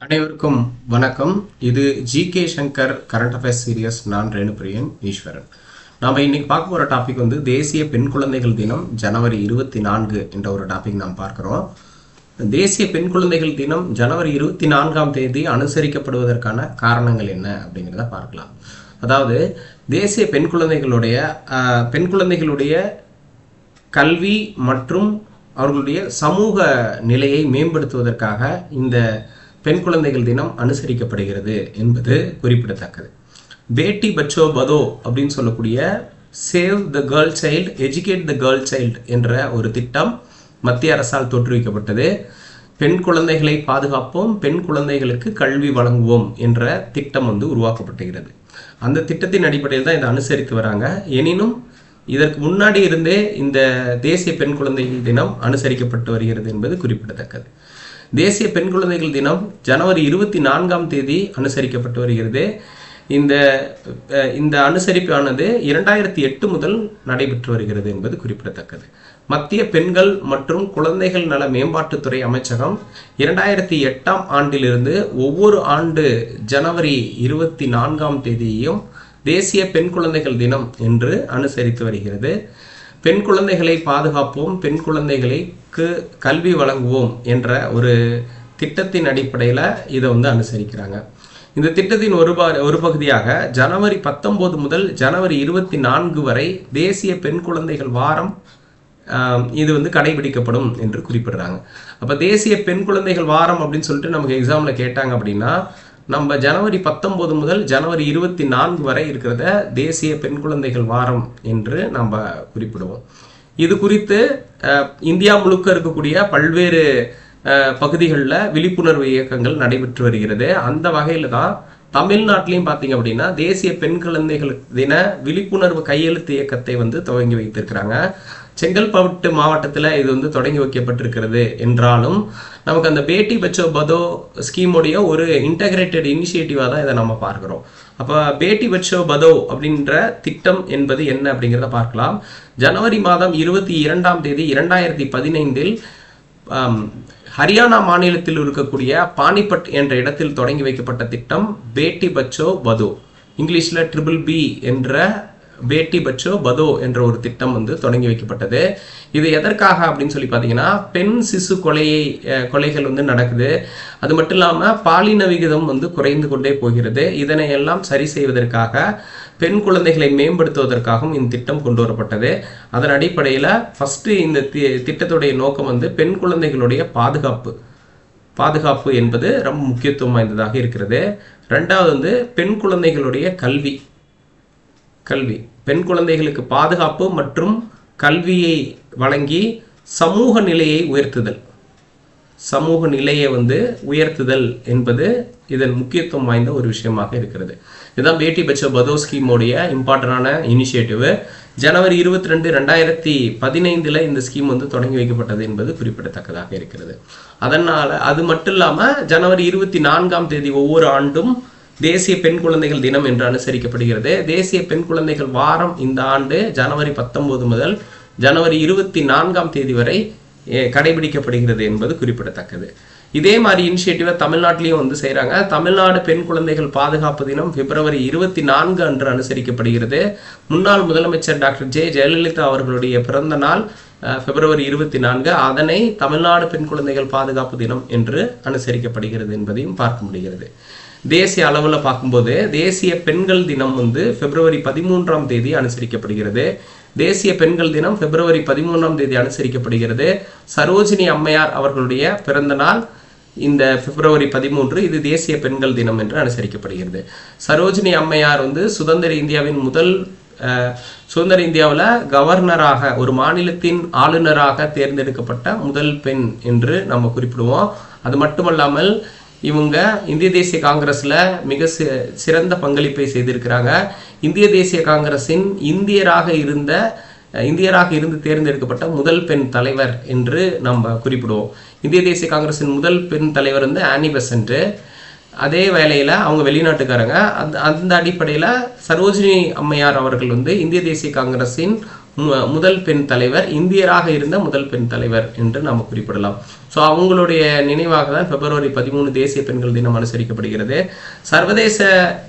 அனைவருக்கும் வணக்கம். இது GK Shankar current affairs series. நான் ரேணுபிரியன் ஈஸ்வரன். நாம் இன்னைக்கு பார்க்க போகிற டாபிக் வந்து தேசிய பெண் குழந்தைகள் தினம் ஜனவரி 24 என்ற ஒரு டாபிக் நாம் பார்க்குறோம். தேசிய பெண் குழந்தைகள் தினம் ஜனவரி 24ஆம் தேதி அனுசரிக்கப்படுவதற்கான காரணங்கள் என்ன அப்படிங்கிறத பார்க்கலாம். அதாவது தேசிய பெண் குழந்தைகளுடைய கல்வி மற்றும் அவர்களுடைய சமூக நிலையை மேம்படுத்துவதற்காக இந்த பெண் குழந்தைகள் தினம் அனுசரிக்கப்படுகிறது என்பது குறிப்பிடத்தக்கது. பேட்டி பச்சோ பதோ அப்படின்னு சொல்லக்கூடிய save the girl child, educate the girl child என்ற ஒரு திட்டம் மத்திய அரசால் தோற்றுவிக்கப்பட்டது. பெண் குழந்தைகளை பாதுகாப்போம், பெண் குழந்தைகளுக்கு கல்வி வழங்குவோம் என்ற திட்டம் உருவாக்கப்பட்டுகிறது. அந்த திட்டத்தின் அடிப்படையில் தான் இதை அனுசரித்து வராங்க. எனினும் இதற்கு முன்னாடி இருந்தே இந்த தேசிய பெண் குழந்தைகள் தினம் அனுசரிக்கப்பட்டு வருகிறது என்பது குறிப்பிடத்தக்கது. தேசிய பெண் குழந்தைகள் தினம் ஜனவரி 24ஆம் தேதி அனுசரிக்கப்பட்டு வருகிறது. இந்த அனுசரிப்பானது 2008 முதல் நடைபெற்று வருகிறது என்பது குறிப்பிடத்தக்கது. மத்திய பெண்கள் மற்றும் குழந்தைகள் நல மேம்பாட்டுத்துறை அமைச்சகம் 2008ஆம் ஆண்டிலிருந்து ஒவ்வொரு ஆண்டு ஜனவரி 24ஆம் தேதியையும் தேசிய பெண் குழந்தைகள் தினம் என்று அனுசரித்து வருகிறது. பெண் குழந்தைகளை பாதுகாப்போம், பெண் குழந்தைகளுக்கு கல்வி வழங்குவோம் என்ற ஒரு திட்டத்தின் அடிப்படையில் இதை அனுசரிக்கிறாங்க. இந்த திட்டத்தின் ஒரு பகுதியாக ஜனவரி 19 முதல் ஜனவரி 24 வரை தேசிய பெண் குழந்தைகள் வாரம் இது கடைபிடிக்கப்படும் என்று குறிப்பிடுறாங்க. அப்போ தேசிய பெண் குழந்தைகள் வாரம் அப்படின்னு சொல்லிட்டு நமக்கு எக்ஸாமில் கேட்டாங்க அப்படின்னா நம்ம ஜனவரி 19 முதல் ஜனவரி 24 வரை இருக்கிறத தேசிய பெண் குழந்தைகள் வாரம் என்று நம்ம குறிப்பிடுவோம். இது குறித்து இந்தியா முழுக்க இருக்கக்கூடிய பல்வேறு பகுதிகளில் விழிப்புணர்வு இயக்கங்கள் நடைபெற்று வருகிறது. அந்த வகையில் தான் தமிழ்நாட்டிலையும் பார்த்தீங்க அப்படின்னா தேசிய பெண் குழந்தைகள் தின விழிப்புணர்வு கையெழுத்து இயக்கத்தை துவங்கி வைத்திருக்கிறாங்க. செங்கல்பட்டு மாவட்டத்தில் இது தொடங்கி வைக்கப்பட்டிருக்கிறது என்றாலும் நமக்கு அந்த பேட்டி பச்சோ பதோ ஸ்கீமுடைய ஒரு இன்டகிரேட்டட் இனிஷியேட்டிவாக தான் இதை நம்ம பார்க்குறோம். அப்போ பேட்டி பச்சோ பதோ அப்படின்ற திட்டம் என்பது என்ன அப்படிங்கிறத பார்க்கலாம். ஜனவரி மாதம் 22ஆம் தேதி 2015 ஹரியானா மாநிலத்தில் இருக்கக்கூடிய பானிபட் என்ற இடத்தில் தொடங்கி வைக்கப்பட்ட திட்டம் பேட்டி பச்சோ பதோ, இங்கிலீஷில் BBB என்ற பேட்டி பச்சோ பதோ என்ற ஒரு திட்டம் தொடங்கி வைக்கப்பட்டது. இது எதற்காக அப்படின்னு சொல்லி பார்த்தீங்கன்னா பெண் சிசு கொலைகள் நடக்குது. அது மட்டும் இல்லாமல் பாலின விகிதம் குறைந்து கொண்டே போகிறது. இதனை எல்லாம் சரி செய்வதற்காக பெண் குழந்தைகளை மேம்படுத்துவதற்காகவும் இந்த திட்டம் கொண்டு வரப்பட்டது. அதன் அடிப்படையில் ஃபஸ்ட்டு இந்த திட்டத்துடைய நோக்கம் பெண் குழந்தைகளுடைய பாதுகாப்பு என்பது ரொம்ப முக்கியத்துவம் வாய்ந்ததாக இருக்கிறது. ரெண்டாவது பெண் குழந்தைகளுடைய கல்வி, பெண் குழந்தைகளுக்கு பாதுகாப்பு மற்றும் கல்வியை வழங்கி சமூக நிலையை உயர்த்துதல் என்பது இதன் முக்கியத்துவம் வாய்ந்த ஒரு விஷயமாக இருக்கிறது. இதுதான் பேட்டி பச்சோ பதோ ஸ்கீமோடைய இம்பார்ட்டன்டான இனிஷியேட்டிவ். ஜனவரி 22, 2015 இந்த ஸ்கீம் தொடங்கி வைக்கப்பட்டது என்பது குறிப்பிடத்தக்கதாக இருக்கிறது. அதனால் அது மட்டும் இல்லாமல் ஜனவரி 24ஆம் தேதி ஒவ்வொரு ஆண்டும் தேசிய பெண் குழந்தைகள் தினம் என்று அனுசரிக்கப்படுகிறது. தேசிய பெண் குழந்தைகள் வாரம் இந்த ஆண்டு ஜனவரி 19 முதல் ஜனவரி 24ஆம் தேதி வரை கடைபிடிக்கப்படுகிறது என்பது குறிப்பிடத்தக்கது. இதே மாதிரி இனிஷியேட்டிவை தமிழ்நாட்டிலையும் செய்கிறாங்க. தமிழ்நாடு பெண் குழந்தைகள் பாதுகாப்பு தினம் பிப்ரவரி 24 அன்று அனுசரிக்கப்படுகிறது. முன்னாள் முதலமைச்சர் டாக்டர் ஜெயலலிதா அவர்களுடைய பிறந்த நாள் பிப்ரவரி 24. அதனை தமிழ்நாடு பெண் குழந்தைகள் பாதுகாப்பு தினம் என்று அனுசரிக்கப்படுகிறது என்பதையும் பார்க்க முடிகிறது. தேசிய அளவில் பார்க்கும்போது தேசிய பெண்கள் தினம் பிப்ரவரி 13ஆம் தேதி அனுசரிக்கப்படுகிறது. தேசிய பெண்கள் தினம் பிப்ரவரி 13ஆம் தேதி அனுசரிக்கப்படுகிறது. சரோஜினி அம்மையார் அவர்களுடைய பிறந்த நாள் இந்த பிப்ரவரி 13. இது தேசிய பெண்கள் தினம் என்று அனுசரிக்கப்படுகிறது. சரோஜினி அம்மையார் சுதந்திர இந்தியாவில் கவர்னராக, ஒரு மாநிலத்தின் ஆளுநராக தேர்ந்தெடுக்கப்பட்ட முதல் பெண் என்று நம்ம குறிப்பிடுவோம். அது மட்டுமல்லாமல் இவங்க இந்திய தேசிய காங்கிரஸில் மிக சிறந்த பங்களிப்பை செய்திருக்கிறாங்க. இந்திய தேசிய காங்கிரஸின் இந்தியராக இருந்து தேர்ந்தெடுக்கப்பட்ட முதல் பெண் தலைவர் என்று நம்ம குறிப்பிடுவோம். இந்திய தேசிய காங்கிரஸின் முதல் பெண் தலைவர் ஆனி பெசன்ட். அதே வேளையில் அவங்க வெளிநாட்டுக்காரங்க. அந்த அடிப்படையில் சரோஜினி அம்மையார் அவர்கள் இந்திய தேசிய காங்கிரஸின் முதல் பெண் தலைவர், இந்தியராக இருந்த முதல் பெண் தலைவர் என்று நாம் குறிப்பிடலாம். ஸோ அவங்களுடைய நினைவாக தான் February 13 தேசிய பெண்கள் தினம் அனுசரிக்கப்படுகிறது. சர்வதேச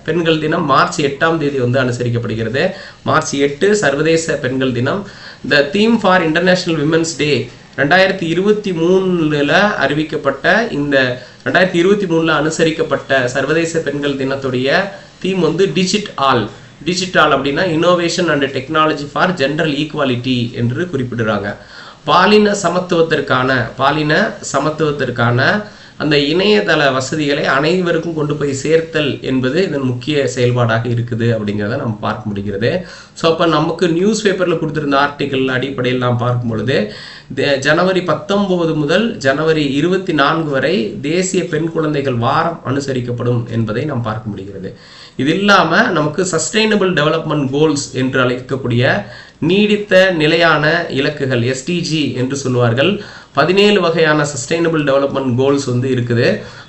பெண்கள் தினம் March 8ஆம் தேதி அனுசரிக்கப்படுகிறது. March 8 சர்வதேச பெண்கள் தினம். The theme for international women's day 2023 அறிவிக்கப்பட்ட இந்த 2023 அனுசரிக்கப்பட்ட சர்வதேச பெண்கள் தினத்துடைய தீம் டிஜிட்டல் அப்படின்னா innovation and technology for gender equality என்று குறிப்பிடுறாங்க. பாலின சமத்துவத்திற்கான அந்த இணையதள வசதிகளை அனைவருக்கும் கொண்டு போய் சேர்த்தல் என்பது இதன் முக்கிய செயல்பாடாக இருக்குது அப்படிங்கிறத நம்ம பார்க்க முடிகிறது. ஸோ அப்போ நமக்கு நியூஸ் பேப்பரில் கொடுத்துருந்த ஆர்டிக்கல் அடிப்படையில் நாம் பார்க்கும் பொழுது ஜனவரி 19 முதல் ஜனவரி 24 வரை தேசிய பெண் குழந்தைகள் வாரம் அனுசரிக்கப்படும் என்பதை நாம் பார்க்க முடிகிறது. இது இல்லாமல் நமக்கு சஸ்டைனபிள் டெவலப்மெண்ட் கோல்ஸ் என்று அழைக்கக்கூடிய நீடித்த நிலையான இலக்குகள் SDG என்று சொல்லுவார்கள். 17 வகையான சஸ்டைனபிள் டெவலப்மெண்ட் கோல்ஸ் இருக்குது.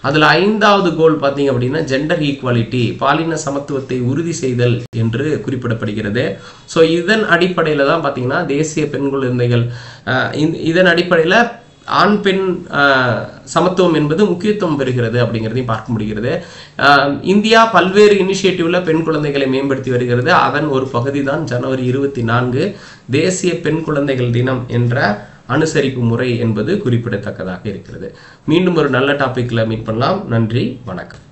அதில் 5வது கோல் பார்த்தீங்க அப்படின்னா ஜெண்டர் ஈக்குவாலிட்டி, பாலின சமத்துவத்தை உறுதி செய்தல் என்று குறிப்பிடப்படுகிறது. ஸோ இதன் அடிப்படையில் தான் பார்த்தீங்கன்னா தேசிய பெண் குழந்தைகள் இதன் அடிப்படையில் ஆண் பெண் சமத்துவம் என்பது முக்கியத்துவம் பெறுகிறது அப்படிங்கிறதையும் பார்க்க முடிகிறது. இந்தியா பல்வேறு இனிஷியேட்டிவ்ல பெண் குழந்தைகளை மேம்படுத்தி வருகிறது. அதன் ஒரு பகுதி தான் ஜனவரி 24 தேசிய பெண் குழந்தைகள் தினம் என்ற அனுசரிப்பு முறை என்பது குறிப்பிடத்தக்கதாக இருக்கிறது. மீண்டும் ஒரு நல்ல டாபிக்ல மீட் பண்ணலாம். நன்றி, வணக்கம்.